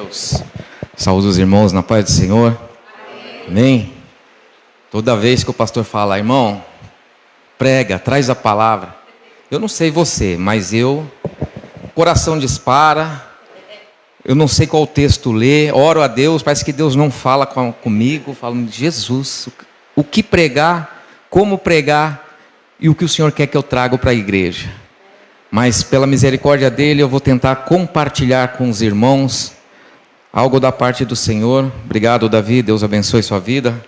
Deus. Saúde os irmãos na paz do Senhor. Amém. Toda vez que o pastor fala, irmão, prega, traz a palavra. Eu não sei você, mas o coração dispara. Eu não sei qual texto ler, oro a Deus, parece que Deus não fala comigo, falando de Jesus, o que pregar, como pregar e o que o Senhor quer que eu traga para a igreja. Mas pela misericórdia dele eu vou tentar compartilhar com os irmãos algo da parte do Senhor. Obrigado, Davi, Deus abençoe sua vida.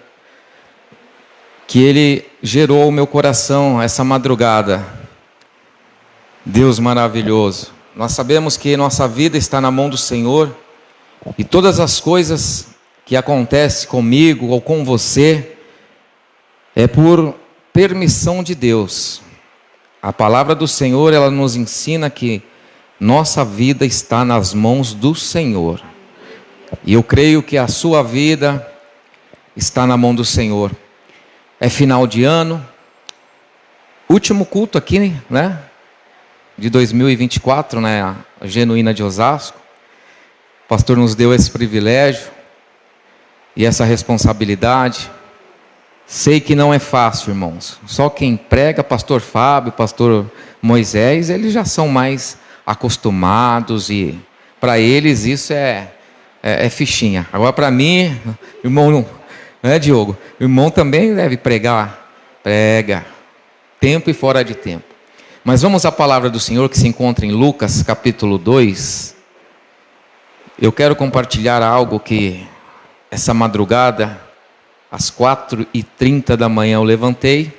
Que ele gerou o meu coração essa madrugada. Deus maravilhoso. Nós sabemos que nossa vida está na mão do Senhor e todas as coisas que acontecem comigo ou com você é por permissão de Deus. A palavra do Senhor, ela nos ensina que nossa vida está nas mãos do Senhor. E eu creio que a sua vida está na mão do Senhor. É final de ano, último culto aqui, né? De 2024, né? A Genuína de Osasco. O pastor nos deu esse privilégio e essa responsabilidade. Sei que não é fácil, irmãos. Só quem prega, pastor Fábio, pastor Moisés, eles já são mais acostumados e para eles isso é fichinha. Agora para mim, irmão, não é, Diogo? O irmão também deve pregar. Prega. Tempo e fora de tempo. Mas vamos à palavra do Senhor que se encontra em Lucas capítulo 2. Eu quero compartilhar algo que essa madrugada, às 4h30 da manhã eu levantei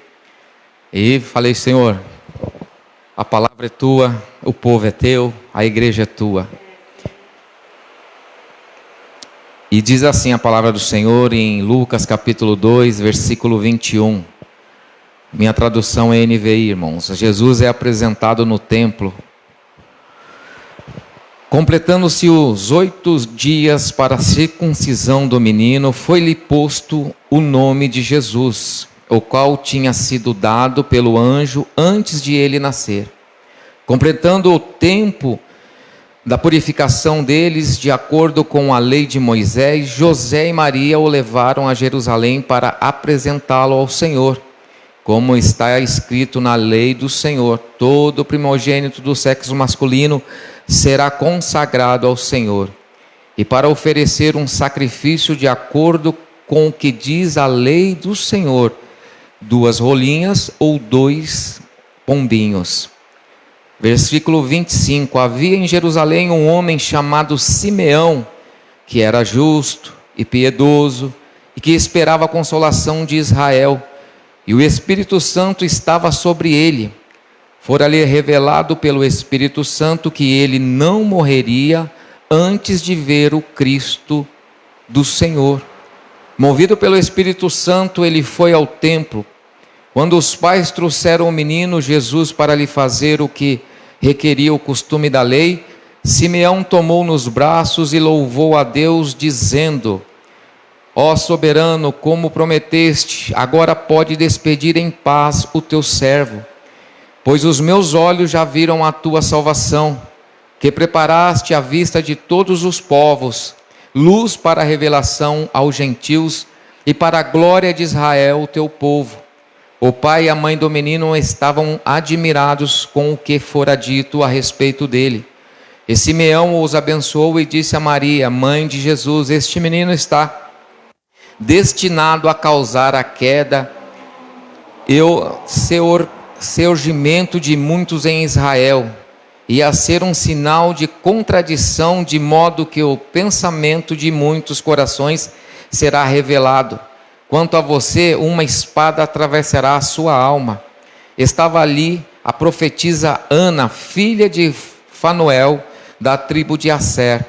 e falei, Senhor, a palavra é tua, o povo é teu, a igreja é tua. E diz assim a palavra do Senhor em Lucas capítulo 2, versículo 21. Minha tradução é NVI, irmãos. Jesus é apresentado no templo. Completando-se os 8 dias para a circuncisão do menino, foi-lhe posto o nome de Jesus, o qual tinha sido dado pelo anjo antes de ele nascer. Completando o tempo da purificação deles, de acordo com a lei de Moisés, José e Maria o levaram a Jerusalém para apresentá-lo ao Senhor. Como está escrito na lei do Senhor, todo primogênito do sexo masculino será consagrado ao Senhor. E para oferecer um sacrifício de acordo com o que diz a lei do Senhor, 2 rolinhas ou 2 pombinhos. Versículo 25. Havia em Jerusalém um homem chamado Simeão, que era justo e piedoso, e que esperava a consolação de Israel. E o Espírito Santo estava sobre ele. Fora-lhe revelado pelo Espírito Santo que ele não morreria antes de ver o Cristo do Senhor. Movido pelo Espírito Santo, ele foi ao templo. Quando os pais trouxeram o menino Jesus para lhe fazer o que requeria o costume da lei, Simeão tomou nos braços e louvou a Deus, dizendo: Ó soberano, como prometeste, agora pode despedir em paz o teu servo, pois os meus olhos já viram a tua salvação, que preparaste à vista de todos os povos, luz para a revelação aos gentios e para a glória de Israel, o teu povo. O pai e a mãe do menino estavam admirados com o que fora dito a respeito dele. E Simeão os abençoou e disse a Maria, mãe de Jesus: Este menino está destinado a causar a queda e o surgimento de muitos em Israel, e a ser um sinal de contradição, de modo que o pensamento de muitos corações será revelado. Quanto a você, uma espada atravessará a sua alma. Estava ali a profetisa Ana, filha de Fanuel, da tribo de Asser.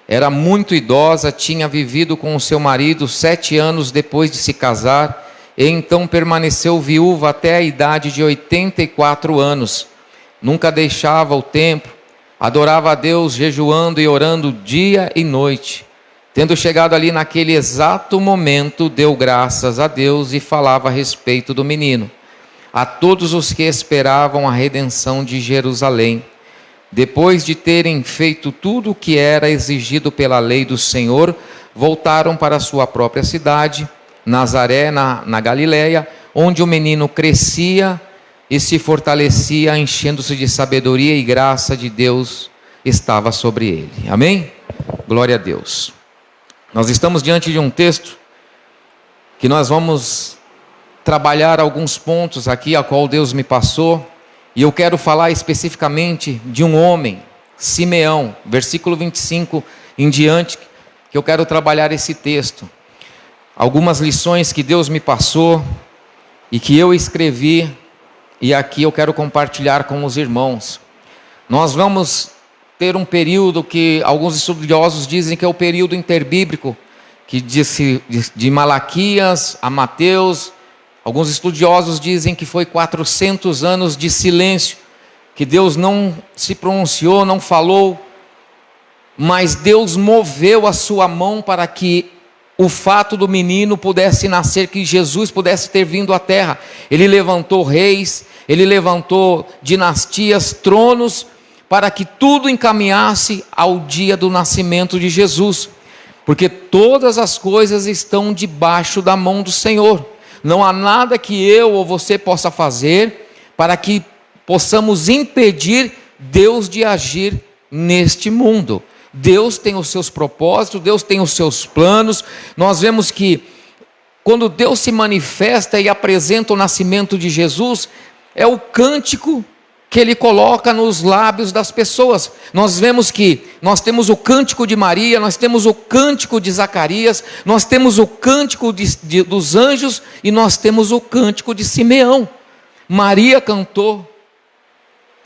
Era muito idosa, tinha vivido com o seu marido 7 anos depois de se casar, e então permaneceu viúva até a idade de 84 anos. Nunca deixava o templo, adorava a Deus jejuando e orando dia e noite. Tendo chegado ali naquele exato momento, deu graças a Deus e falava a respeito do menino a todos os que esperavam a redenção de Jerusalém. depois de terem feito tudo o que era exigido pela lei do Senhor, voltaram para a sua própria cidade, Nazaré, na Galileia, onde o menino crescia e se fortalecia, enchendo-se de sabedoria, e graça de Deus estava sobre ele. Amém? Glória a Deus. Nós estamos diante de um texto que nós vamos trabalhar alguns pontos aqui, a qual Deus me passou, e eu quero falar especificamente de um homem, Simeão, versículo 25 em diante, que eu quero trabalhar esse texto. Algumas lições que Deus me passou e que eu escrevi, e aqui eu quero compartilhar com os irmãos. Nós vamos ter um período que alguns estudiosos dizem que é o período interbíblico, que de Malaquias a Mateus. Alguns estudiosos dizem que foi 400 anos de silêncio, que Deus não se pronunciou, não falou, mas Deus moveu a sua mão para que o fato do menino pudesse nascer, que Jesus pudesse ter vindo à terra. Ele levantou reis, ele levantou dinastias, tronos, para que tudo encaminhasse ao dia do nascimento de Jesus, porque todas as coisas estão debaixo da mão do Senhor. Não há nada que eu ou você possa fazer para que possamos impedir Deus de agir neste mundo. Deus tem os seus propósitos, Deus tem os seus planos. Nós vemos que quando Deus se manifesta e apresenta o nascimento de Jesus, é o cântico que Ele coloca nos lábios das pessoas. Nós vemos que nós temos o cântico de Maria, nós temos o cântico de Zacarias, nós temos o cântico dos anjos e nós temos o cântico de Simeão. Maria cantou,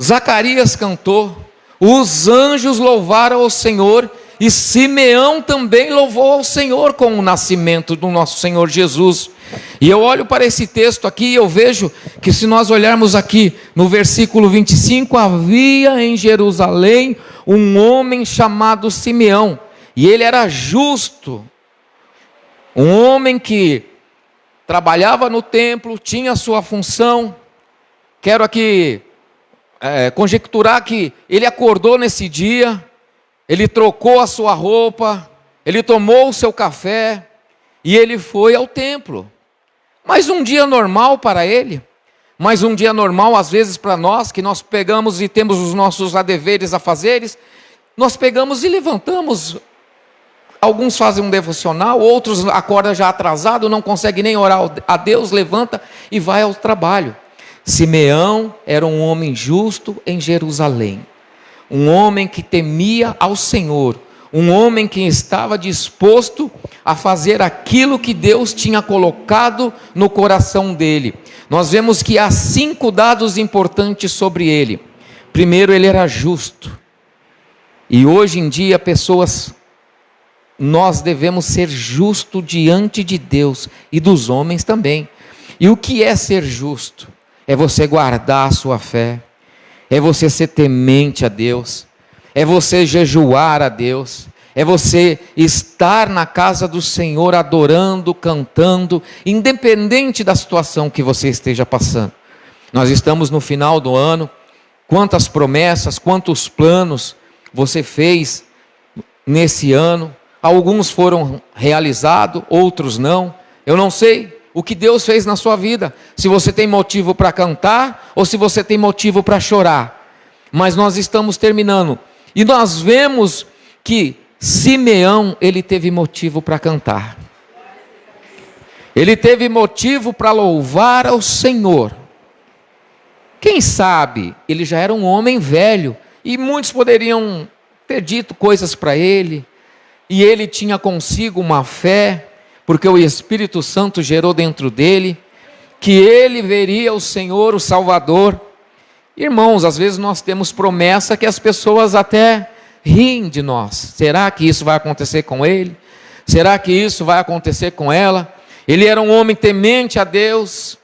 Zacarias cantou, os anjos louvaram ao Senhor, e Simeão também louvou ao Senhor com o nascimento do nosso Senhor Jesus. E eu olho para esse texto aqui e eu vejo que, se nós olharmos aqui no versículo 25, havia em Jerusalém um homem chamado Simeão, e ele era justo, um homem que trabalhava no templo, tinha a sua função. Quero aqui conjecturar que ele acordou nesse dia, ele trocou a sua roupa, ele tomou o seu café e ele foi ao templo. Mas um dia normal para ele, mas um dia normal às vezes para nós, que nós pegamos e temos os nossos deveres a fazeres, nós pegamos e levantamos. Alguns fazem um devocional, outros acordam já atrasado, não conseguem nem orar a Deus, levanta e vai ao trabalho. Simeão era um homem justo em Jerusalém, um homem que temia ao Senhor, um homem que estava disposto a fazer aquilo que Deus tinha colocado no coração dele. Nós vemos que há 5 dados importantes sobre ele. Primeiro, ele era justo. E hoje em dia, nós devemos ser justos diante de Deus e dos homens também. E o que é ser justo? É você guardar a sua fé, é você ser temente a Deus, é você jejuar a Deus, é você estar na casa do Senhor adorando, cantando, independente da situação que você esteja passando. Nós estamos no final do ano. Quantas promessas, quantos planos você fez nesse ano? Alguns foram realizados, outros não. Eu não sei o que Deus fez na sua vida, se você tem motivo para cantar ou se você tem motivo para chorar. Mas nós estamos terminando e nós vemos que Simeão, ele teve motivo para cantar, ele teve motivo para louvar ao Senhor. Quem sabe ele já era um homem velho e muitos poderiam ter dito coisas para ele, e ele tinha consigo uma fé, porque o Espírito Santo gerou dentro dele, que ele veria o Senhor, o Salvador. Irmãos, às vezes nós temos promessa que as pessoas até riem de nós. Será que isso vai acontecer com ele? Será que isso vai acontecer com ela? Ele era um homem temente a Deus.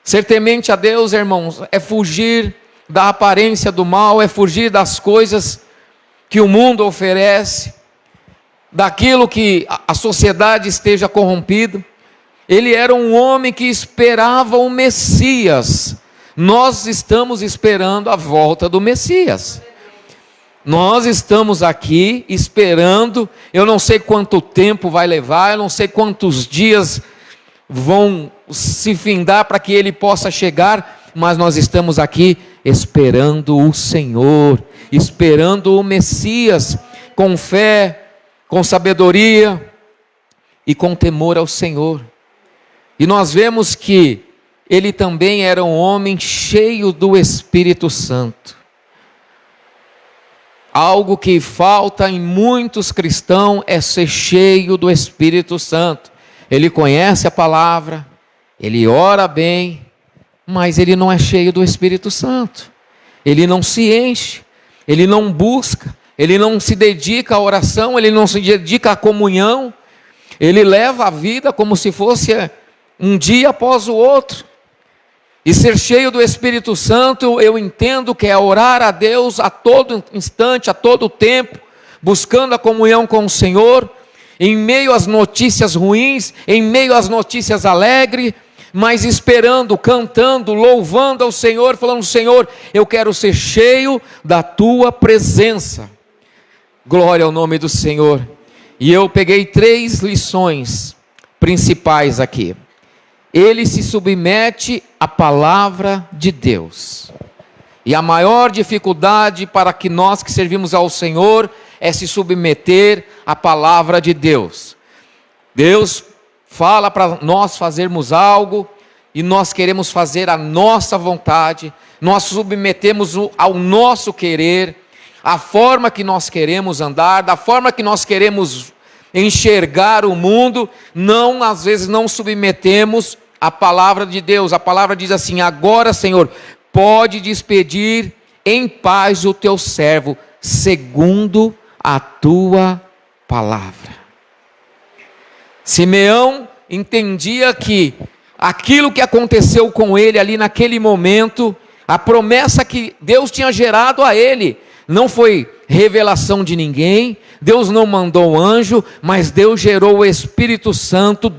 Ser temente a Deus, irmãos, é fugir da aparência do mal, é fugir das coisas que o mundo oferece, daquilo que a sociedade esteja corrompida. Ele era um homem que esperava o Messias. Nós estamos esperando a volta do Messias. Nós estamos aqui esperando, eu não sei quanto tempo vai levar, eu não sei quantos dias vão se findar para que Ele possa chegar, mas nós estamos aqui esperando o Senhor, esperando o Messias, com fé, com sabedoria e com temor ao Senhor. E nós vemos que ele também era um homem cheio do Espírito Santo. Algo que falta em muitos cristãos é ser cheio do Espírito Santo. Ele conhece a palavra, ele ora bem, mas ele não é cheio do Espírito Santo. Ele não se enche, ele não busca, ele não se dedica à oração, ele não se dedica à comunhão. Ele leva a vida como se fosse um dia após o outro. E ser cheio do Espírito Santo, eu entendo que é orar a Deus a todo instante, a todo tempo, buscando a comunhão com o Senhor, em meio às notícias ruins, em meio às notícias alegres, mas esperando, cantando, louvando ao Senhor, falando: Senhor, eu quero ser cheio da Tua presença. Glória ao nome do Senhor. E eu peguei 3 lições principais aqui. Ele se submete à palavra de Deus. E a maior dificuldade para que nós que servimos ao Senhor é se submeter à palavra de Deus. Deus fala para nós fazermos algo e nós queremos fazer a nossa vontade, nós submetemos ao nosso querer, a forma que nós queremos andar, da forma que nós queremos enxergar o mundo, às vezes não submetemos à palavra de Deus. A palavra diz assim: agora, Senhor, pode despedir em paz o teu servo, segundo a tua palavra. Simeão entendia que aquilo que aconteceu com ele ali naquele momento, a promessa que Deus tinha gerado a ele, não foi revelação de ninguém, Deus não mandou anjo, mas Deus gerou o Espírito Santo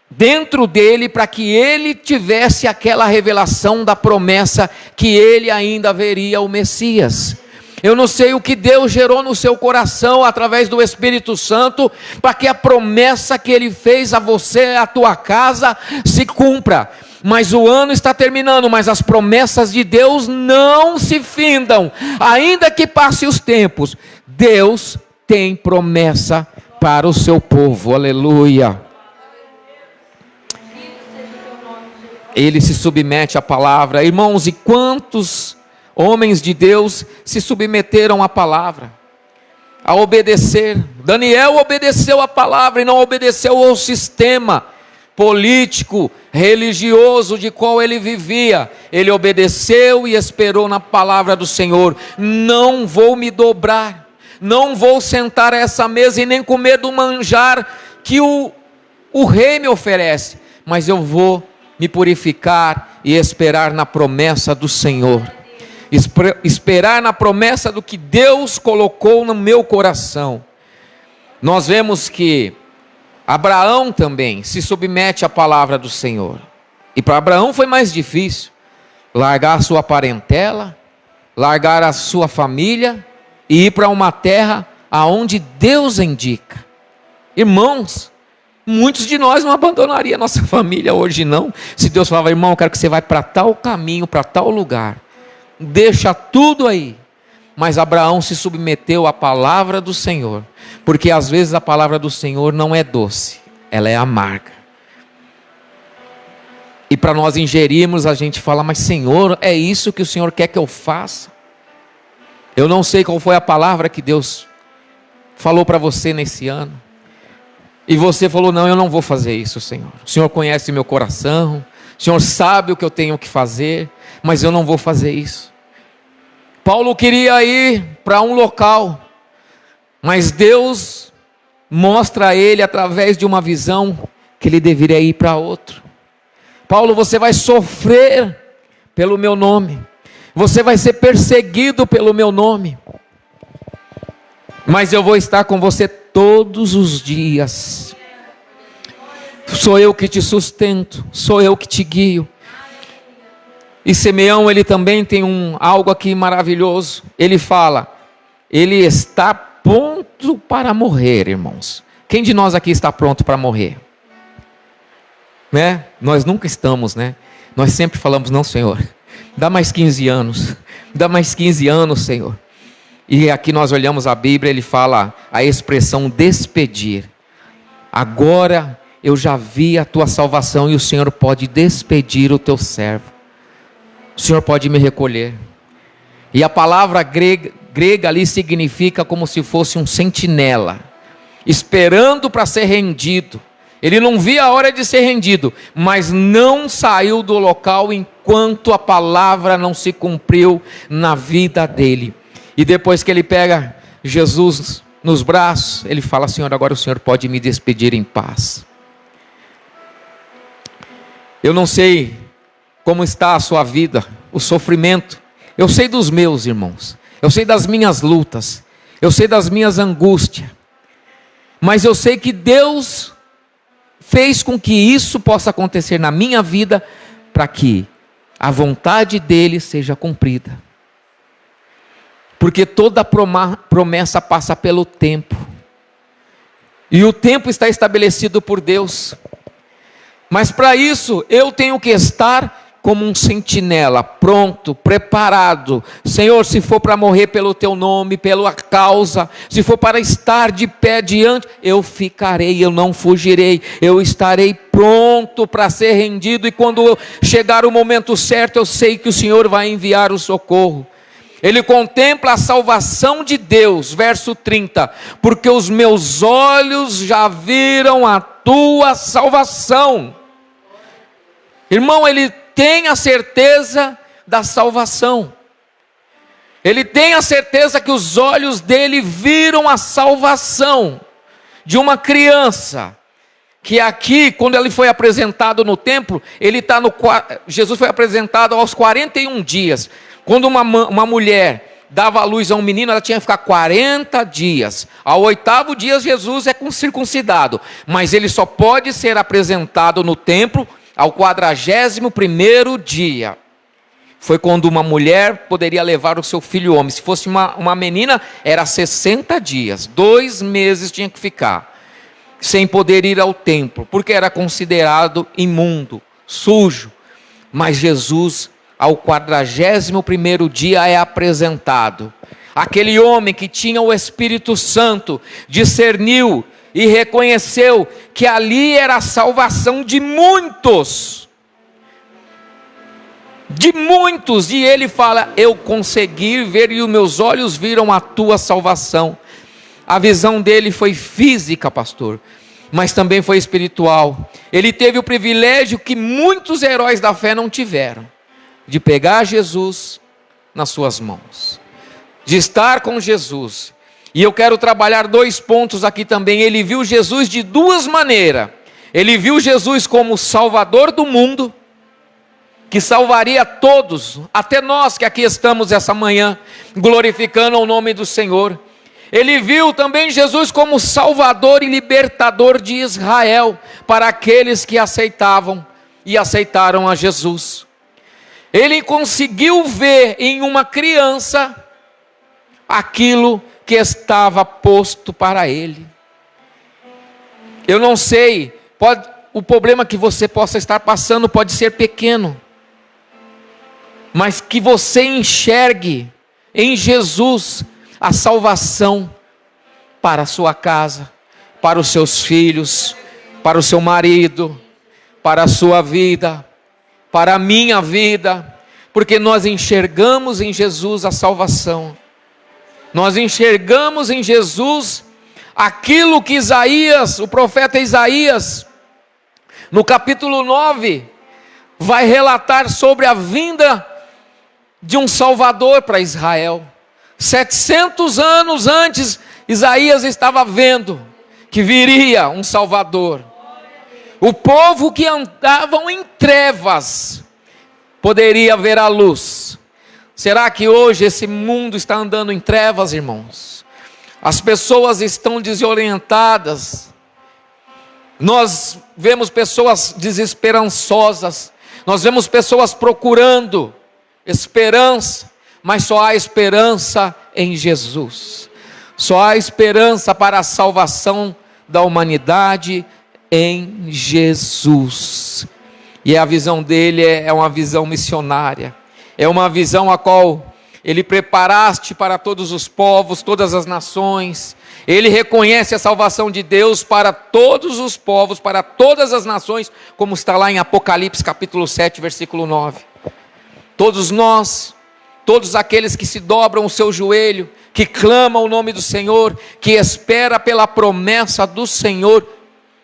dentro dele para que ele tivesse aquela revelação da promessa que ele ainda veria o Messias. Eu não sei o que Deus gerou no seu coração através do Espírito Santo para que a promessa que Ele fez a você, a tua casa, se cumpra. Mas o ano está terminando, mas as promessas de Deus não se findam. Ainda que passe os tempos, Deus tem promessa para o seu povo. Aleluia. Ele se submete à palavra. Irmãos, e quantos homens de Deus se submeteram à palavra, a obedecer? Daniel obedeceu à palavra e não obedeceu ao sistema político, religioso de qual ele vivia. Ele obedeceu e esperou na palavra do Senhor. Não vou me dobrar, não vou sentar a essa mesa e nem comer do manjar que o rei me oferece, mas eu vou me purificar e esperar na promessa do Senhor. Esperar na promessa do que Deus colocou no meu coração. Nós vemos que Abraão também se submete à palavra do Senhor. E para Abraão foi mais difícil largar a sua parentela, largar a sua família e ir para uma terra aonde Deus indica. Irmãos, muitos de nós não abandonaria a nossa família hoje não. Se Deus falava: irmão, eu quero que você vá para tal caminho, para tal lugar, deixa tudo aí. Mas Abraão se submeteu à palavra do Senhor, porque às vezes a palavra do Senhor não é doce, ela é amarga. E para nós ingerirmos, a gente fala: mas Senhor, é isso que o Senhor quer que eu faça? Eu não sei qual foi a palavra que Deus falou para você nesse ano, e você falou: não, eu não vou fazer isso, Senhor. O Senhor conhece meu coração, o Senhor sabe o que eu tenho que fazer, mas eu não vou fazer isso. Paulo queria ir para um local, mas Deus mostra a ele através de uma visão que ele deveria ir para outro. Paulo, você vai sofrer pelo meu nome, você vai ser perseguido pelo meu nome, mas eu vou estar com você todos os dias. Sou eu que te sustento, sou eu que te guio. E Simeão, ele também tem algo aqui maravilhoso. Ele fala: ele está pronto para morrer, irmãos. Quem de nós aqui está pronto para morrer? Né? Nós nunca estamos, né? Nós sempre falamos, não, Senhor, dá mais 15 anos, dá mais 15 anos, Senhor. E aqui nós olhamos a Bíblia, ele fala a expressão despedir. Agora eu já vi a tua salvação e o Senhor pode despedir o teu servo. O Senhor pode me recolher. E a palavra grega ali significa como se fosse um sentinela, esperando para ser rendido. Ele não via a hora de ser rendido, mas não saiu do local enquanto a palavra não se cumpriu na vida dele. E depois que ele pega Jesus nos braços, ele fala: Senhor, agora o Senhor pode me despedir em paz. Eu não sei como está a sua vida, o sofrimento. Eu sei dos meus, irmãos. Eu sei das minhas lutas. Eu sei das minhas angústias. Mas eu sei que Deus fez com que isso possa acontecer na minha vida, para que a vontade dele seja cumprida. Porque toda promessa passa pelo tempo. E o tempo está estabelecido por Deus. Mas para isso eu tenho que estar como um sentinela, pronto, preparado. Senhor, se for para morrer pelo teu nome, pela causa, se for para estar de pé diante, eu ficarei, eu não fugirei, eu estarei pronto para ser rendido. E quando chegar o momento certo, eu sei que o Senhor vai enviar o socorro. Ele contempla a salvação de Deus, verso 30, porque os meus olhos já viram a tua salvação. Irmão, ele tem a certeza da salvação. Ele tem a certeza que os olhos dele viram a salvação de uma criança. Que aqui, quando ele foi apresentado no templo, Jesus foi apresentado aos 41 dias. Quando uma mulher dava à luz a um menino, ela tinha que ficar 40 dias. Ao 8º dia, Jesus é circuncidado. Mas ele só pode ser apresentado no templo ao 41º dia. Foi quando uma mulher poderia levar o seu filho homem. Se fosse uma menina, era 60 dias. 2 meses tinha que ficar, sem poder ir ao templo, porque era considerado imundo, sujo. Mas Jesus, ao 41º dia, é apresentado. Aquele homem que tinha o Espírito Santo discerniu e reconheceu que ali era a salvação de muitos. De muitos. E ele fala: eu consegui ver e os meus olhos viram a tua salvação. A visão dele foi física, pastor, mas também foi espiritual. Ele teve o privilégio que muitos heróis da fé não tiveram, de pegar Jesus nas suas mãos, de estar com Jesus. E eu quero trabalhar 2 pontos aqui também. Ele viu Jesus de 2 maneiras. Ele viu Jesus como Salvador do mundo, que salvaria todos, até nós que aqui estamos essa manhã, glorificando o nome do Senhor. Ele viu também Jesus como Salvador e Libertador de Israel, para aqueles que aceitavam e aceitaram a Jesus. Ele conseguiu ver em uma criança aquilo que estava posto para ele. Eu não sei, o problema que você possa estar passando pode ser pequeno, mas que você enxergue em Jesus a salvação para a sua casa, para os seus filhos, para o seu marido, para a sua vida, para a minha vida, porque nós enxergamos em Jesus a salvação. Nós enxergamos em Jesus aquilo que Isaías, o profeta Isaías, no capítulo 9, vai relatar sobre a vinda de um Salvador para Israel. 700 anos antes, Isaías estava vendo que viria um Salvador. O povo que andavam em trevas poderia ver a luz. Será que hoje esse mundo está andando em trevas, irmãos? As pessoas estão desorientadas. Nós vemos pessoas desesperançosas. Nós vemos pessoas procurando esperança, mas só há esperança em Jesus. Só há esperança para a salvação da humanidade em Jesus. E a visão dele é uma visão missionária. É uma visão a qual ele preparaste para todos os povos, todas as nações. Ele reconhece a salvação de Deus para todos os povos, para todas as nações, como está lá em Apocalipse capítulo 7, versículo 9. Todos nós, todos aqueles que se dobram o seu joelho, que clamam o nome do Senhor, que espera pela promessa do Senhor,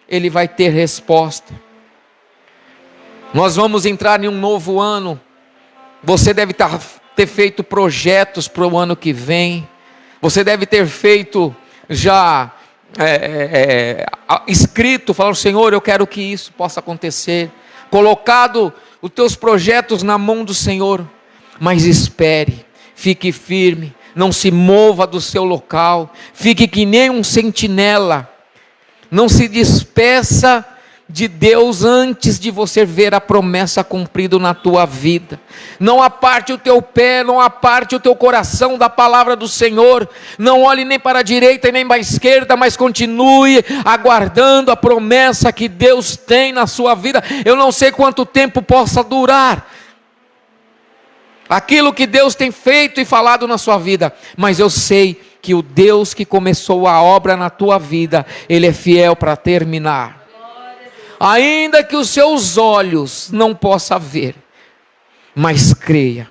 ele vai ter resposta. Nós vamos entrar em um novo ano. Você deve ter feito projetos para o ano que vem. Você deve ter feito já escrito, falando: Senhor, eu quero que isso possa acontecer. Colocado os teus projetos na mão do Senhor. Mas espere, fique firme, não se mova do seu local, fique que nem um sentinela. Não se despeça de Deus antes de você ver a promessa cumprida na tua vida. Não aparte o teu pé, não aparte o teu coração da palavra do Senhor. Não olhe nem para a direita e nem para a esquerda, mas continue aguardando a promessa que Deus tem na sua vida. Eu não sei quanto tempo possa durar aquilo que Deus tem feito e falado na sua vida, mas eu sei que o Deus que começou a obra na tua vida, Ele é fiel para terminar. Ainda que os seus olhos não possam ver, mas creia.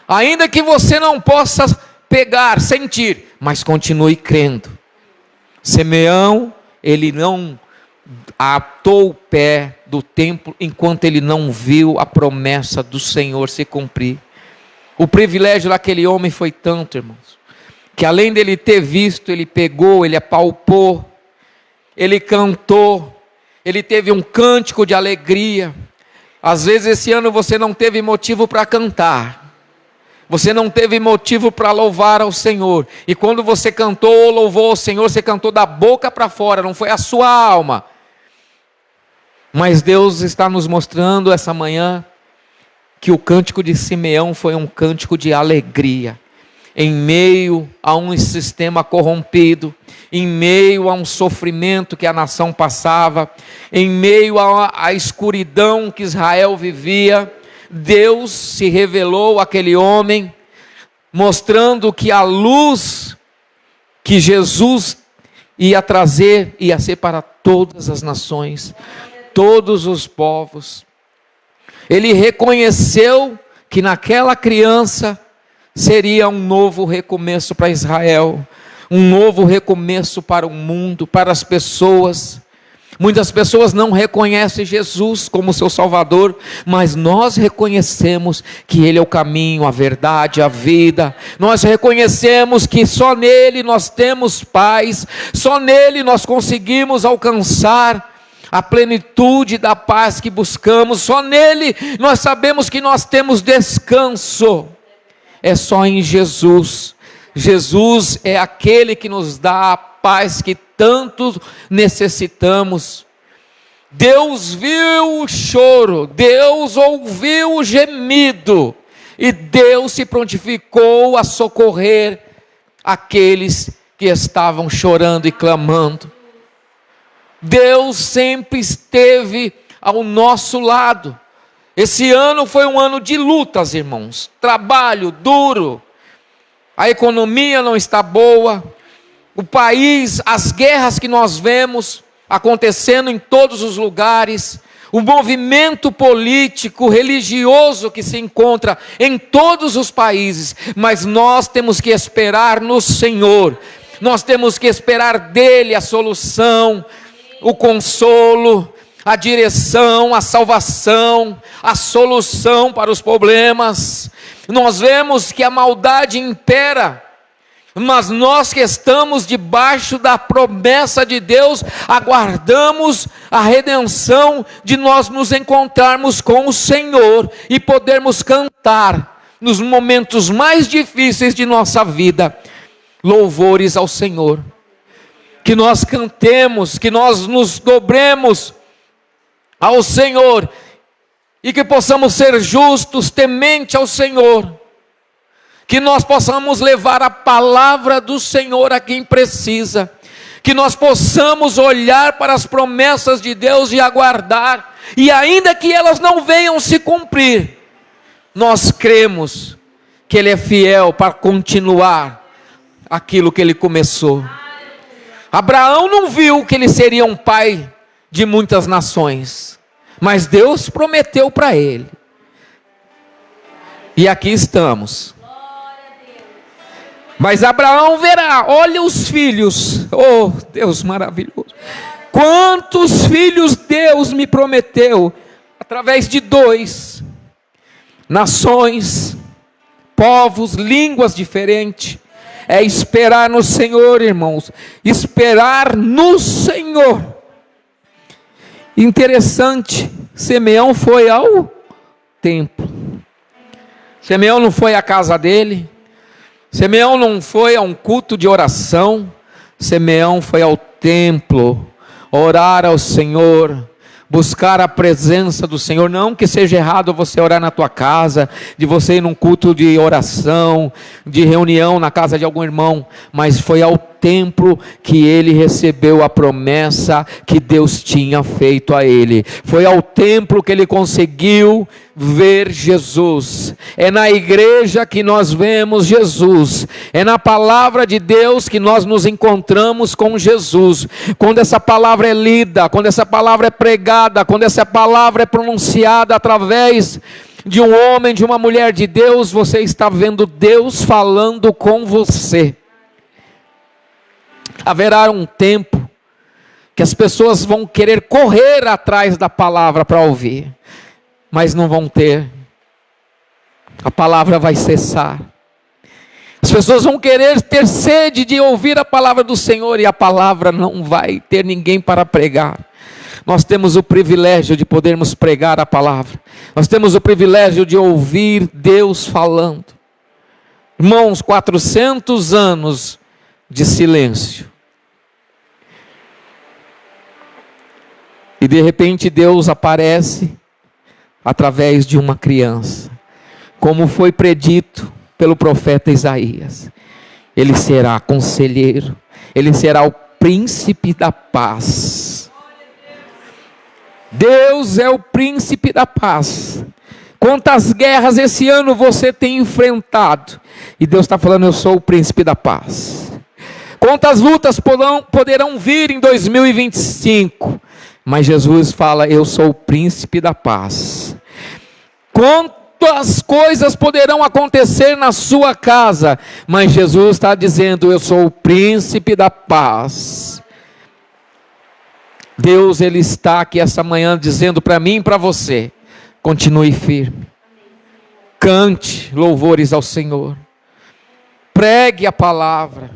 Ainda que você não possa pegar, sentir, mas continue crendo. Simeão, ele não atou o pé do templo enquanto ele não viu a promessa do Senhor se cumprir. O privilégio daquele homem foi tanto, irmãos, que além dele ter visto, ele pegou, ele apalpou, ele cantou, ele teve um cântico de alegria. Às vezes esse ano você não teve motivo para cantar, você não teve motivo para louvar ao Senhor, e quando você cantou ou louvou ao Senhor, você cantou da boca para fora, não foi a sua alma. Mas Deus está nos mostrando essa manhã, que o cântico de Simeão foi um cântico de alegria, em meio a um sistema corrompido, em meio a um sofrimento que a nação passava, em meio à escuridão que Israel vivia. Deus se revelou àquele homem, mostrando que a luz que Jesus ia trazer, ia ser para todas as nações, todos os povos. Ele reconheceu que naquela criança seria um novo recomeço para Israel, um novo recomeço para o mundo, para as pessoas. Muitas pessoas não reconhecem Jesus como seu Salvador, mas nós reconhecemos que Ele é o caminho, a verdade, a vida. Nós reconhecemos que só nele nós temos paz, só nele nós conseguimos alcançar a plenitude da paz que buscamos. Só nele nós sabemos que nós temos descanso. É só em Jesus. Jesus é aquele que nos dá a paz que tanto necessitamos. Deus viu o choro, Deus ouviu o gemido, e Deus se prontificou a socorrer aqueles que estavam chorando e clamando. Deus sempre esteve ao nosso lado. Esse ano foi um ano de lutas, irmãos. Trabalho duro. A economia não está boa. O país, as guerras que nós vemos acontecendo em todos os lugares. O movimento político, religioso que se encontra em todos os países. Mas nós temos que esperar no Senhor. Nós temos que esperar dele a solução, o consolo, a direção, a salvação, a solução para os problemas. Nós vemos que a maldade impera, mas nós que estamos debaixo da promessa de Deus, aguardamos a redenção de nós nos encontrarmos com o Senhor e podermos cantar nos momentos mais difíceis de nossa vida, louvores ao Senhor. Que nós cantemos, que nós nos dobremos ao Senhor, e que possamos ser justos, temente ao Senhor, que nós possamos levar a palavra do Senhor a quem precisa, que nós possamos olhar para as promessas de Deus e aguardar, e ainda que elas não venham se cumprir, nós cremos que Ele é fiel para continuar aquilo que Ele começou. Abraão não viu que ele seria um pai de muitas nações, mas Deus prometeu para ele. E aqui estamos. Mas Abraão verá, olha os filhos, oh Deus maravilhoso, quantos filhos Deus me prometeu, através de 2 nações, povos, línguas diferentes. É esperar no Senhor, irmãos, esperar no Senhor. Interessante, Simeão foi ao templo. Simeão não foi à casa dele. Simeão não foi a um culto de oração. Simeão foi ao templo, orar ao Senhor, buscar a presença do Senhor. Não que seja errado você orar na tua casa, de você ir num culto de oração, de reunião na casa de algum irmão, mas foi ao templo que ele recebeu a promessa que Deus tinha feito a ele. Foi ao templo que ele conseguiu ver Jesus. É na igreja que nós vemos Jesus. É na palavra de Deus que nós nos encontramos com Jesus. Quando essa palavra é lida, quando essa palavra é pregada, quando essa palavra é pronunciada através de um homem, de uma mulher de Deus, você está vendo Deus falando com você. Haverá um tempo que as pessoas vão querer correr atrás da palavra para ouvir, mas não vão ter. A palavra vai cessar. As pessoas vão querer ter sede de ouvir a palavra do Senhor, e a palavra não vai ter ninguém para pregar. Nós temos o privilégio de podermos pregar a palavra. Nós temos o privilégio de ouvir Deus falando. Irmãos, 400 anos de silêncio. E de repente Deus aparece através de uma criança, como foi predito pelo profeta Isaías. Ele será conselheiro, ele será o príncipe da paz. Deus é o príncipe da paz. Quantas guerras esse ano você tem enfrentado? E Deus está falando, eu sou o príncipe da paz. Quantas lutas poderão vir em 2025? Mas Jesus fala, eu sou o príncipe da paz. Quantas coisas poderão acontecer na sua casa? Mas Jesus está dizendo, eu sou o príncipe da paz. Deus, Ele está aqui essa manhã dizendo para mim e para você, continue firme. Cante louvores ao Senhor. Pregue a palavra.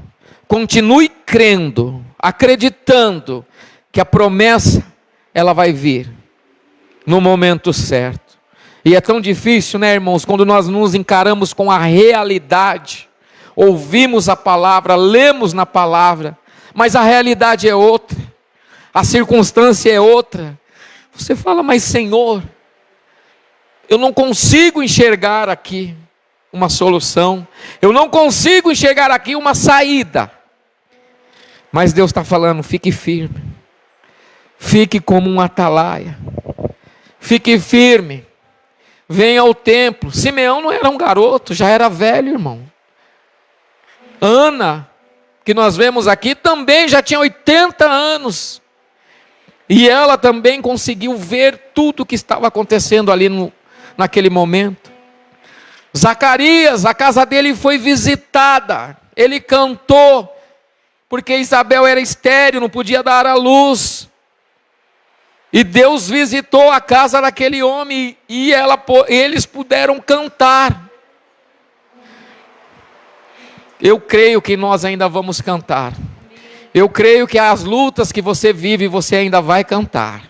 Continue crendo, acreditando que a promessa, ela vai vir no momento certo. E é tão difícil, né, irmãos, quando nós nos encaramos com a realidade, ouvimos a palavra, lemos na palavra, mas a realidade é outra, a circunstância é outra. Você fala, mas Senhor, eu não consigo enxergar aqui uma solução, eu não consigo enxergar aqui uma saída. Mas Deus está falando, fique firme, fique como um atalaia, fique firme, venha ao templo. Simeão não era um garoto, já era velho, irmão. Ana, que nós vemos aqui, também já tinha 80 anos, e ela também conseguiu ver tudo o que estava acontecendo ali naquele momento. Zacarias, a casa dele foi visitada, ele cantou, porque Isabel era estéril, não podia dar à luz. E Deus visitou a casa daquele homem e eles puderam cantar. Eu creio que nós ainda vamos cantar. Eu creio que as lutas que você vive, você ainda vai cantar.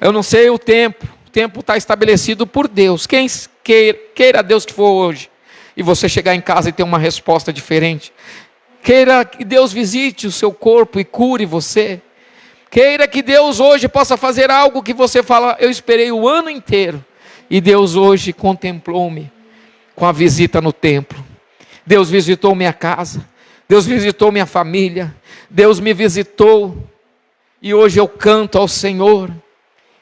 Eu não sei o tempo está estabelecido por Deus. Quem queira Deus que for hoje, e você chegar em casa e ter uma resposta diferente. Queira que Deus visite o seu corpo e cure você. Queira que Deus hoje possa fazer algo que você fala, eu esperei o ano inteiro. E Deus hoje contemplou-me com a visita no templo. Deus visitou minha casa, Deus visitou minha família, Deus me visitou, e hoje eu canto ao Senhor.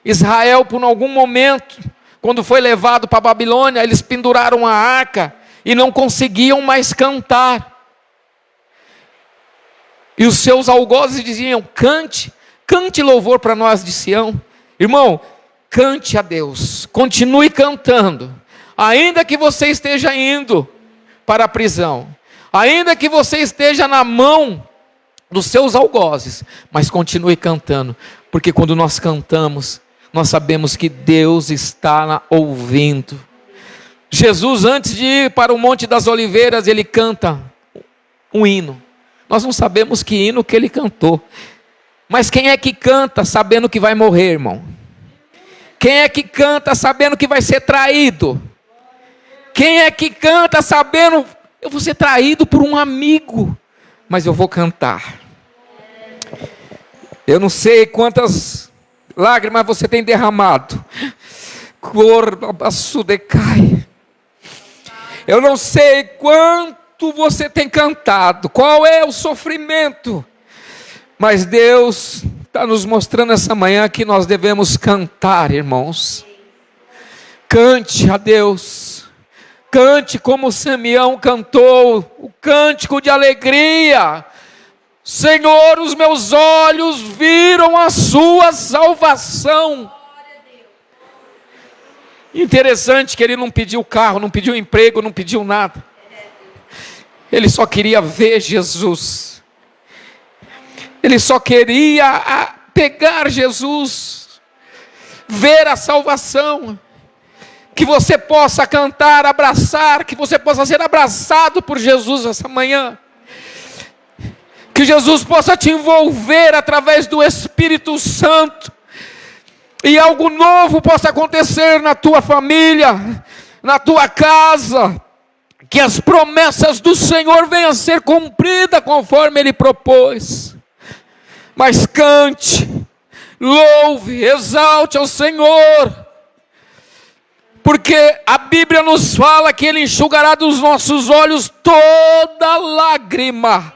Israel, por algum momento, quando foi levado para a Babilônia, eles penduraram a arca e não conseguiam mais cantar. E os seus algozes diziam: cante, cante louvor para nós de Sião. Irmão, cante a Deus, continue cantando, ainda que você esteja indo para a prisão, ainda que você esteja na mão dos seus algozes, mas continue cantando, porque quando nós cantamos, nós sabemos que Deus está ouvindo. Jesus, antes de ir para o Monte das Oliveiras, ele canta um hino. Nós não sabemos que hino que ele cantou, mas quem é que canta sabendo que vai morrer, irmão? Quem é que canta sabendo que vai ser traído? Quem é que canta sabendo: eu vou ser traído por um amigo, mas eu vou cantar? Eu não sei quantas lágrimas você tem derramado. Eu não sei quanto você tem cantado, qual é o sofrimento, mas Deus está nos mostrando essa manhã que nós devemos cantar, irmãos. Cante a Deus, cante como Simeão cantou, o cântico de alegria. Senhor, os meus olhos viram a sua salvação. Interessante que ele não pediu carro, não pediu emprego, não pediu nada. Ele só queria ver Jesus. Ele só queria pegar Jesus, ver a salvação. Que você possa cantar, abraçar, que você possa ser abraçado por Jesus essa manhã. Que Jesus possa te envolver através do Espírito Santo, e algo novo possa acontecer na tua família, na tua casa, que as promessas do Senhor venham a ser cumpridas conforme Ele propôs. Mas cante, louve, exalte ao Senhor, porque a Bíblia nos fala que Ele enxugará dos nossos olhos toda lágrima.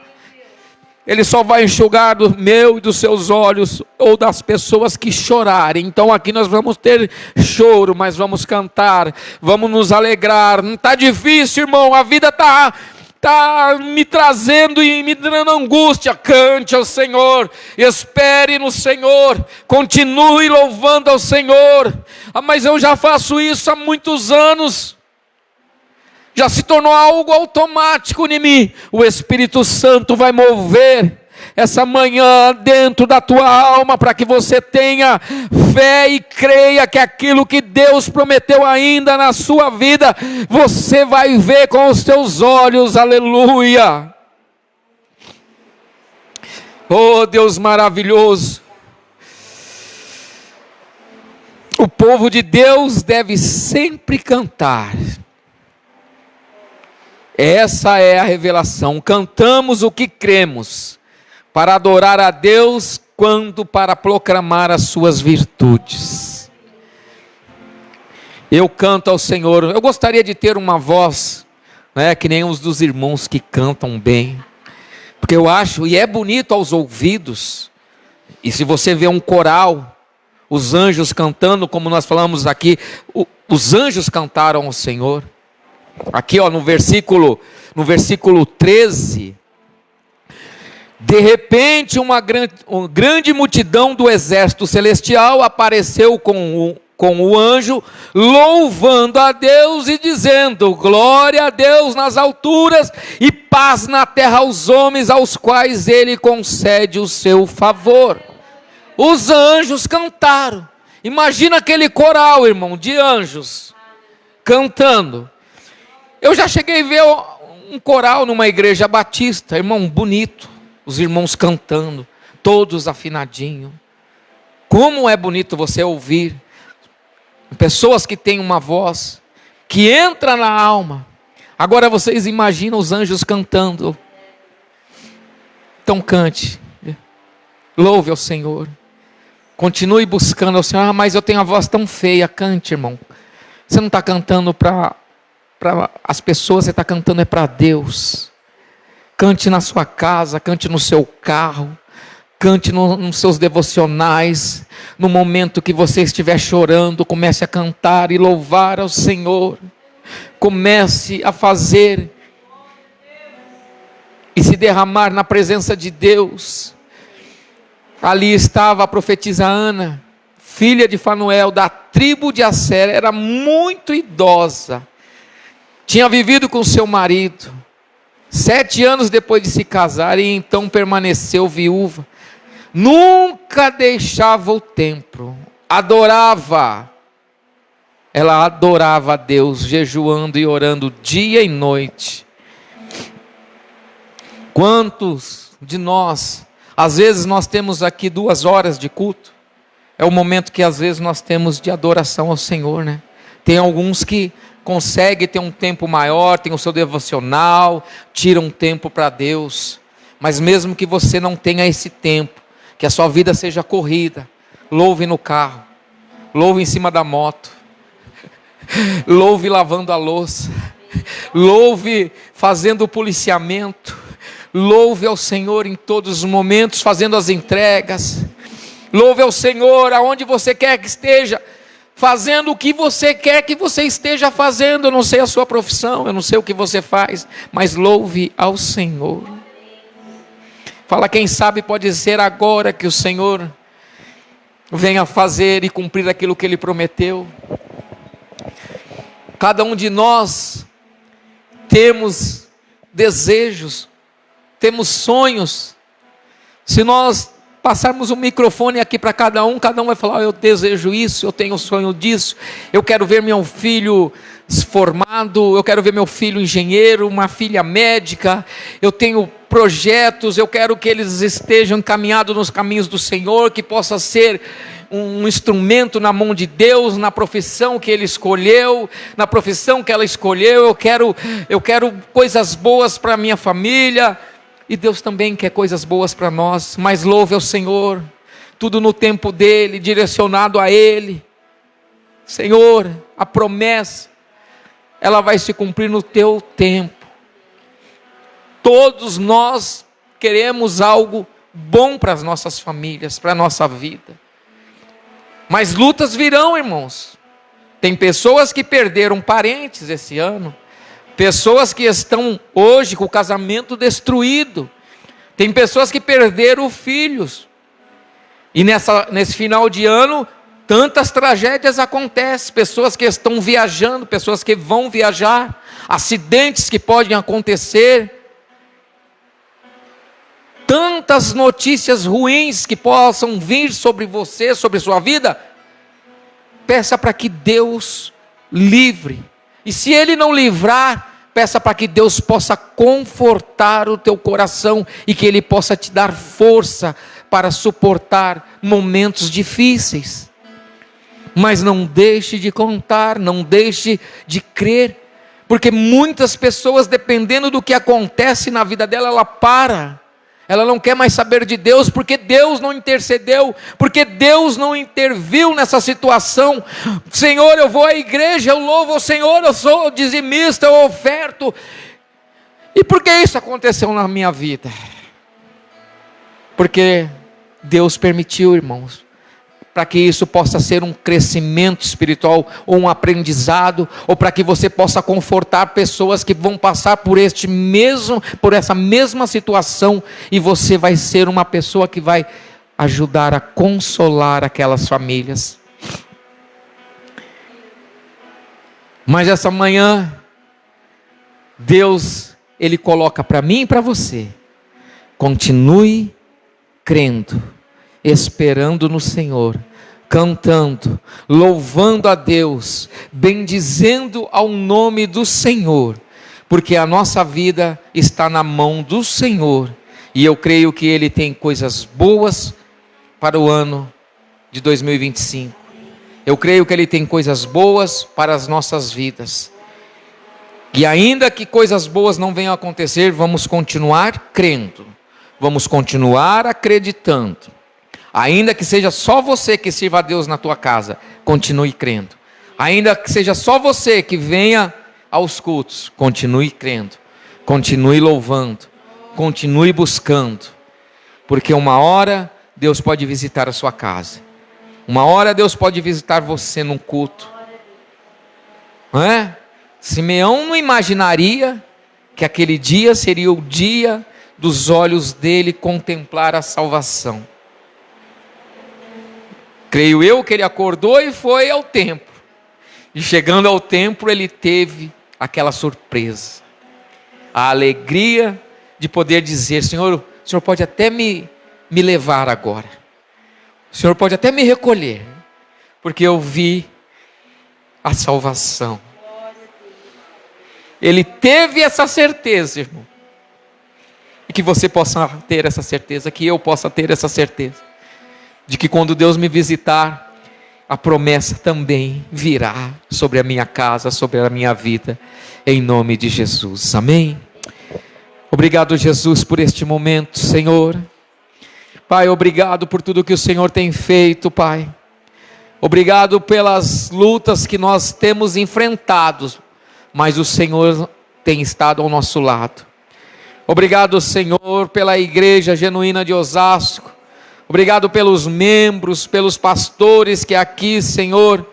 Ele só vai enxugar do meu e dos seus olhos, ou das pessoas que chorarem. Então aqui nós vamos ter choro, mas vamos cantar, vamos nos alegrar. Não está difícil, irmão, a vida está me trazendo e me dando angústia. Cante ao Senhor, espere no Senhor, continue louvando ao Senhor. Mas eu já faço isso há muitos anos. Já se tornou algo automático em mim. O Espírito Santo vai mover essa manhã dentro da tua alma, para que você tenha fé e creia que aquilo que Deus prometeu ainda na sua vida, você vai ver com os teus olhos. Aleluia! Oh, Deus maravilhoso! O povo de Deus deve sempre cantar. Essa é a revelação. Cantamos o que cremos, para adorar a Deus, quando para proclamar as suas virtudes. Eu canto ao Senhor. Eu gostaria de ter uma voz, que nem os dos irmãos que cantam bem, porque eu acho, e é bonito aos ouvidos. E se você vê um coral, os anjos cantando, como nós falamos aqui, os anjos cantaram ao Senhor. Aqui no versículo 13, de repente uma grande multidão do exército celestial apareceu com o anjo, louvando a Deus e dizendo: glória a Deus nas alturas e paz na terra aos homens aos quais Ele concede o seu favor. Os anjos cantaram. Imagina aquele coral, irmão, de anjos cantando. Eu já cheguei a ver um coral numa igreja batista, irmão, bonito, os irmãos cantando, todos afinadinhos. Como é bonito você ouvir pessoas que têm uma voz que entra na alma. Agora vocês imaginam os anjos cantando. Então cante, louve ao Senhor, continue buscando ao Senhor. Mas eu tenho a voz tão feia. Cante, irmão. Você não está cantando para para as pessoas, você está cantando é para Deus. Cante na sua casa, cante no seu carro, cante nos seus devocionais. No momento que você estiver chorando, comece a cantar e louvar ao Senhor. Comece a fazer e se derramar na presença de Deus. Ali estava a profetisa Ana, filha de Fanuel, da tribo de Asser. Era muito idosa, tinha vivido com seu marido 7 anos depois de se casar, e então permaneceu viúva. Nunca deixava o templo, adorava. Ela adorava a Deus, jejuando e orando dia e noite. Quantos de nós, às vezes nós temos aqui 2 horas de culto, é o momento que às vezes nós temos de adoração ao Senhor, né? Tem alguns que conseguem ter um tempo maior, tem o seu devocional, tira um tempo para Deus, mas mesmo que você não tenha esse tempo, que a sua vida seja corrida, louve no carro, louve em cima da moto, louve lavando a louça, louve fazendo o policiamento, louve ao Senhor em todos os momentos, fazendo as entregas, louve ao Senhor aonde você quer que esteja, fazendo o que você quer que você esteja fazendo. Eu não sei a sua profissão, eu não sei o que você faz, mas louve ao Senhor. Fala, quem sabe pode ser agora que o Senhor venha fazer e cumprir aquilo que Ele prometeu. Cada um de nós temos desejos, temos sonhos. Se nós passarmos um microfone aqui para cada um vai falar: eu desejo isso, eu tenho sonho disso, eu quero ver meu filho formado, eu quero ver meu filho engenheiro, uma filha médica, eu tenho projetos, eu quero que eles estejam encaminhados nos caminhos do Senhor, que possa ser um instrumento na mão de Deus, na profissão que ele escolheu, na profissão que ela escolheu. Eu quero coisas boas para a minha família, e Deus também quer coisas boas para nós, mas louve ao Senhor, tudo no tempo dEle, direcionado a Ele. Senhor, a promessa, ela vai se cumprir no teu tempo. Todos nós queremos algo bom para as nossas famílias, para a nossa vida, mas lutas virão, irmãos. Tem pessoas que perderam parentes esse ano, pessoas que estão hoje com o casamento destruído, tem pessoas que perderam filhos, e nesse final de ano, tantas tragédias acontecem, pessoas que estão viajando, pessoas que vão viajar, acidentes que podem acontecer, tantas notícias ruins que possam vir sobre você, sobre sua vida. Peça para que Deus livre, e se Ele não livrar, peça para que Deus possa confortar o teu coração, e que Ele possa te dar força para suportar momentos difíceis. Mas não deixe de contar, não deixe de crer, porque muitas pessoas, dependendo do que acontece na vida dela, ela não quer mais saber de Deus, porque Deus não intercedeu, porque Deus não interviu nessa situação. Senhor, eu vou à igreja, eu louvo ao Senhor, eu sou dizimista, eu oferto, e por que isso aconteceu na minha vida? Porque Deus permitiu, irmãos, para que isso possa ser um crescimento espiritual, ou um aprendizado, ou para que você possa confortar pessoas que vão passar por essa mesma situação, e você vai ser uma pessoa que vai ajudar a consolar aquelas famílias. Mas essa manhã, Deus, Ele coloca para mim e para você: continue crendo, esperando no Senhor, cantando, louvando a Deus, bendizendo ao nome do Senhor, porque a nossa vida está na mão do Senhor, e eu creio que Ele tem coisas boas para o ano de 2025, eu creio que Ele tem coisas boas para as nossas vidas, e ainda que coisas boas não venham a acontecer, vamos continuar crendo, vamos continuar acreditando. Ainda que seja só você que sirva a Deus na tua casa, continue crendo. Ainda que seja só você que venha aos cultos, continue crendo, continue louvando, continue buscando, porque uma hora Deus pode visitar a sua casa, uma hora Deus pode visitar você num culto, não é? Simeão não imaginaria que aquele dia seria o dia dos olhos dele contemplar a salvação. Creio eu que ele acordou e foi ao templo, e chegando ao templo ele teve aquela surpresa, a alegria de poder dizer: Senhor, o Senhor pode até me levar agora, o Senhor pode até me recolher, porque eu vi a salvação. Ele teve essa certeza, irmão, e que você possa ter essa certeza, que eu possa ter essa certeza, de que quando Deus me visitar, a promessa também virá sobre a minha casa, sobre a minha vida, em nome de Jesus, amém? Obrigado, Jesus, por este momento, Senhor. Pai, obrigado por tudo que o Senhor tem feito, Pai. Obrigado pelas lutas que nós temos enfrentado, mas o Senhor tem estado ao nosso lado. Obrigado, Senhor, pela igreja genuína de Osasco. Obrigado pelos membros, pelos pastores que aqui, Senhor,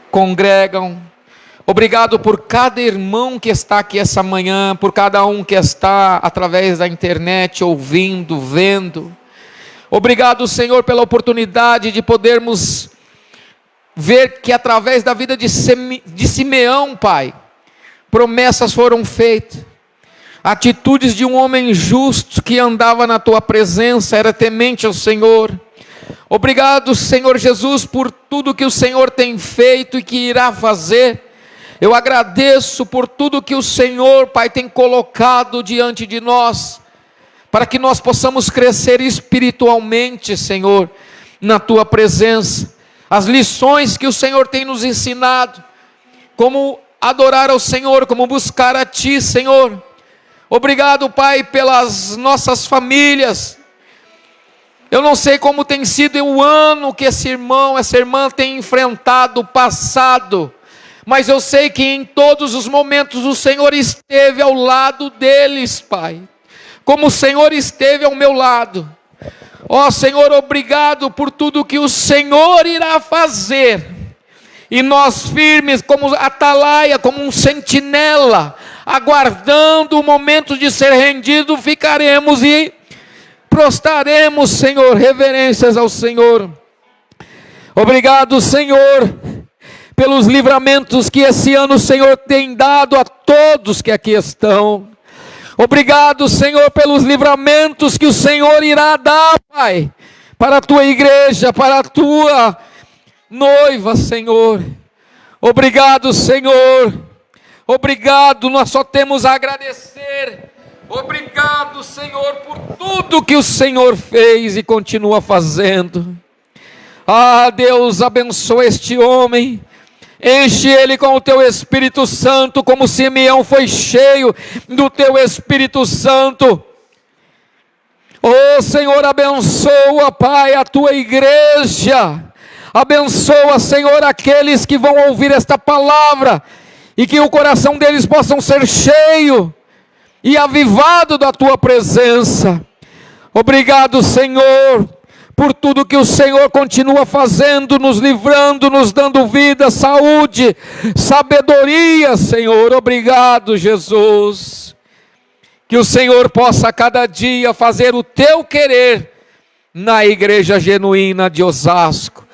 congregam. Obrigado por cada irmão que está aqui essa manhã, por cada um que está através da internet, ouvindo, vendo. Obrigado, Senhor, pela oportunidade de podermos ver que através da vida de Simeão, Pai, promessas foram feitas. Atitudes de um homem justo que andava na tua presença, era temente ao Senhor. Obrigado, Senhor Jesus, por tudo que o Senhor tem feito e que irá fazer. Eu agradeço por tudo que o Senhor, Pai, tem colocado diante de nós, para que nós possamos crescer espiritualmente, Senhor, na tua presença. As lições que o Senhor tem nos ensinado, como adorar ao Senhor, como buscar a Ti, Senhor. Obrigado, Pai, pelas nossas famílias. Eu não sei como tem sido o ano que esse irmão, essa irmã tem enfrentado, passado, mas eu sei que em todos os momentos o Senhor esteve ao lado deles, Pai, como o Senhor esteve ao meu lado. Ó Senhor, obrigado por tudo que o Senhor irá fazer, e nós firmes como atalaia, como um sentinela, aguardando o momento de ser rendido, ficaremos e prostraremos, Senhor, reverências ao Senhor. Obrigado, Senhor, pelos livramentos que esse ano o Senhor tem dado a todos que aqui estão. Obrigado, Senhor, pelos livramentos que o Senhor irá dar, Pai, para a tua igreja, para a tua noiva, Senhor. Obrigado, Senhor. Obrigado, nós só temos a agradecer. Obrigado, Senhor, por tudo que o Senhor fez e continua fazendo. Ah, Deus, abençoa este homem. Enche ele com o teu Espírito Santo, como Simeão foi cheio do teu Espírito Santo. Oh Senhor, abençoa, Pai, a tua igreja. Abençoa, Senhor, aqueles que vão ouvir esta palavra, e que o coração deles possam ser cheio e avivado da tua presença. Obrigado, Senhor, por tudo que o Senhor continua fazendo, nos livrando, nos dando vida, saúde, sabedoria, Senhor. Obrigado, Jesus. Que o Senhor possa a cada dia fazer o teu querer na igreja genuína de Osasco.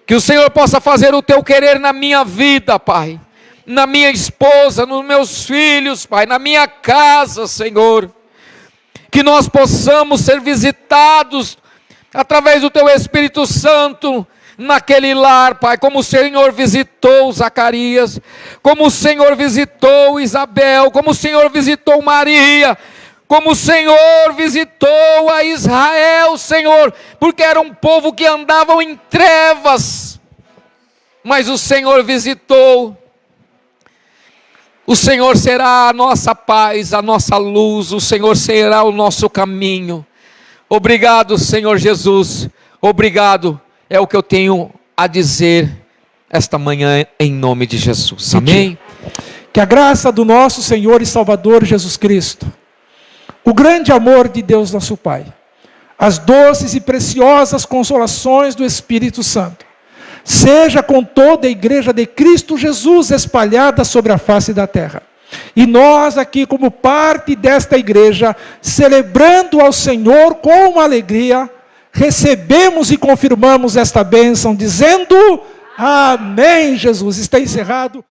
Que o Senhor possa fazer o teu querer na minha vida, Pai, na minha esposa, nos meus filhos, Pai, na minha casa, Senhor. Que nós possamos ser visitados através do teu Espírito Santo naquele lar, Pai, como o Senhor visitou Zacarias, como o Senhor visitou Isabel, como o Senhor visitou Maria, como o Senhor visitou a Israel, Senhor, porque era um povo que andavam em trevas, mas o Senhor visitou. O Senhor será a nossa paz, a nossa luz, o Senhor será o nosso caminho. Obrigado, Senhor Jesus, obrigado, é o que eu tenho a dizer esta manhã em nome de Jesus. Amém? Que a graça do nosso Senhor e Salvador Jesus Cristo, o grande amor de Deus nosso Pai, as doces e preciosas consolações do Espírito Santo, seja com toda a igreja de Cristo Jesus espalhada sobre a face da terra. E nós aqui, como parte desta igreja, celebrando ao Senhor com alegria, recebemos e confirmamos esta bênção, dizendo: Amém, Jesus. Está encerrado.